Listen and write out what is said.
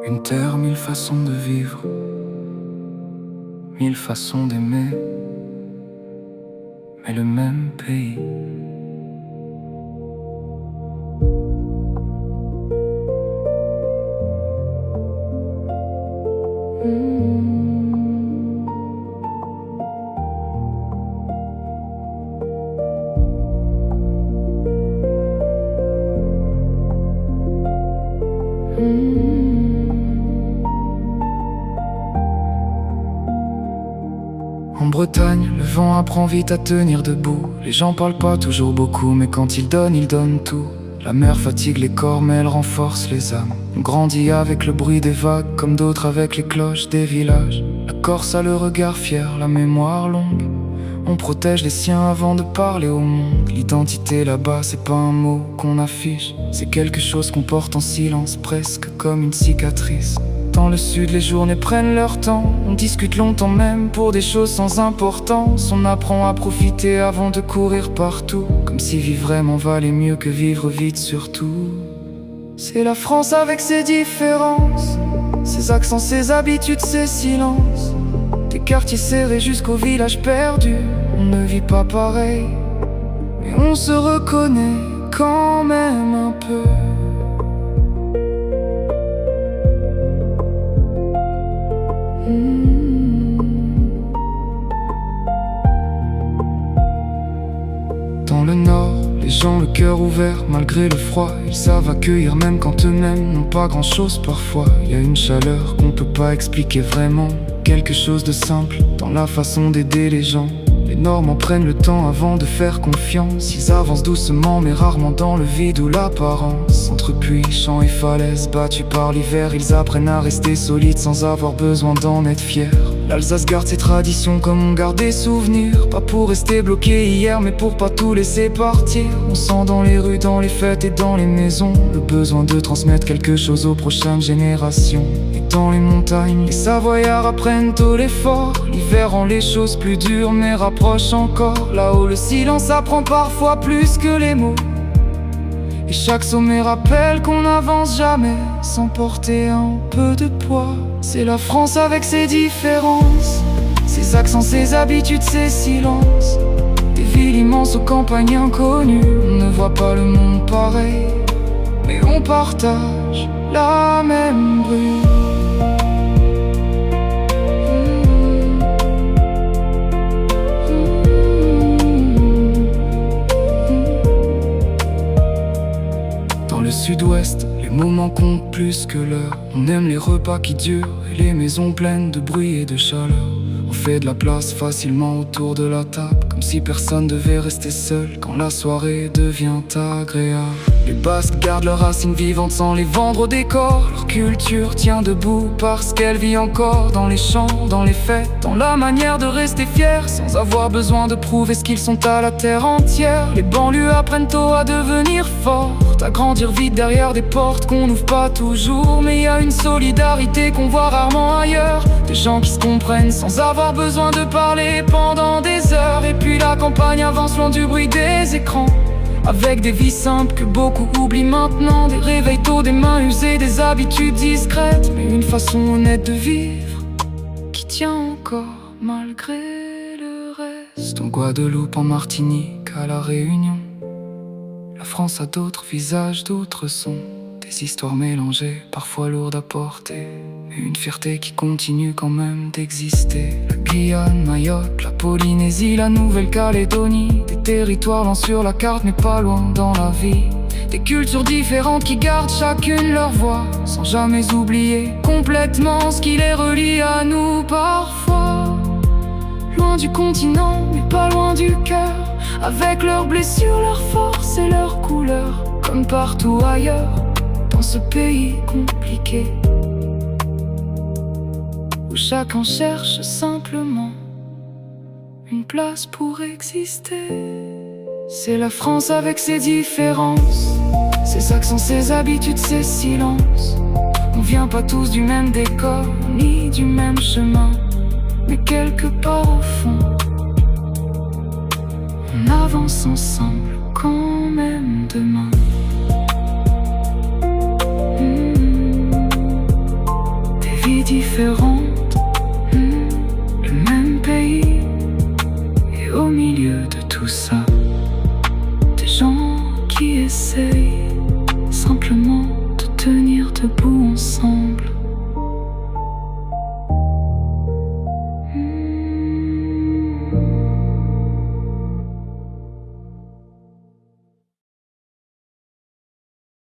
Une terre, mille façons de vivre, mille façons d'aimer, mais le même pays. En Bretagne, le vent apprend vite à tenir debout. Les gens parlent pas toujours beaucoup, mais quand ils donnent tout. La mer fatigue les corps, mais elle renforce les âmes. On grandit avec le bruit des vagues, comme d'autres avec les cloches des villages. La Corse a le regard fier, la mémoire longue. On protège les siens avant de parler au monde. L'identité là-bas, c'est pas un mot qu'on affiche, c'est quelque chose qu'on porte en silence, presque comme une cicatrice. Dans le sud, les journées prennent leur temps. On discute longtemps même pour des choses sans importance. On apprend à profiter avant de courir partout, comme si vivre vraiment valait mieux que vivre vite surtout. C'est la France avec ses différences, ses accents, ses habitudes, ses silences. Des quartiers serrés jusqu'au village perdu. On ne vit pas pareil, mais on se reconnaît quand même un peu. Dans le nord, les gens le cœur ouvert malgré le froid. Ils savent accueillir même quand eux-mêmes n'ont pas grand-chose parfois. Il y a une chaleur qu'on peut pas expliquer vraiment, quelque chose de simple dans la façon d'aider les gens. Les Normands prennent le temps avant de faire confiance. Ils avancent doucement mais rarement dans le vide ou l'apparence. Entre puits, champs et falaises battus par l'hiver, ils apprennent à rester solides sans avoir besoin d'en être fiers. L'Alsace garde ses traditions comme on garde des souvenirs, pas pour rester bloqué hier mais pour pas tout laisser partir. On sent dans les rues, dans les fêtes et dans les maisons le besoin de transmettre quelque chose aux prochaines générations. Et dans les montagnes, les Savoyards apprennent tôt l'effort. L'hiver rend les choses plus dures mais rapproche encore. Là-haut le silence apprend parfois plus que les mots. Et chaque sommet rappelle qu'on n'avance jamais sans porter un peu de poids. C'est la France avec ses différences, ses accents, ses habitudes, ses silences. Des villes immenses aux campagnes inconnues. On ne voit pas le monde pareil, mais on partage la même rue. Sud-Ouest, les moments comptent plus que l'heure. On aime les repas qui durent et les maisons pleines de bruit et de chaleur. On fait de la place facilement autour de la table, comme si personne devait rester seul quand la soirée devient agréable. Les Basques gardent leurs racines vivantes sans les vendre au décor. Leur culture tient debout parce qu'elle vit encore dans les chants, dans les fêtes, dans la manière de rester fiers sans avoir besoin de prouver ce qu'ils sont à la terre entière. Les banlieues apprennent tôt à devenir fortes, à grandir vite derrière des portes qu'on n'ouvre pas toujours. Mais y a une solidarité qu'on voit rarement ailleurs, des gens qui se comprennent sans avoir besoin de parler pendant des heures. Et puis la campagne avance loin du bruit des écrans, avec des vies simples que beaucoup oublient maintenant. Des réveils tôt, des mains usées, des habitudes discrètes, mais une façon honnête de vivre qui tient encore malgré le reste. En Guadeloupe, en Martinique, à La Réunion, la France a d'autres visages, d'autres sons, des histoires mélangées, parfois lourdes à porter, mais une fierté qui continue quand même d'exister. La Guyane, Mayotte, la Polynésie, la Nouvelle-Calédonie, des territoires lents sur la carte mais pas loin dans la vie. Des cultures différentes qui gardent chacune leur voix, sans jamais oublier complètement ce qui les relie à nous. Parfois loin du continent mais pas loin du cœur, avec leurs blessures, leurs forces et leurs couleurs, comme partout ailleurs dans ce pays compliqué, où chacun cherche simplement une place pour exister. C'est la France avec ses différences, ses accents, ses habitudes, ses silences. On vient pas tous du même décor, ni du même chemin, mais quelque part au fond, on avance ensemble quand même demain. essaye.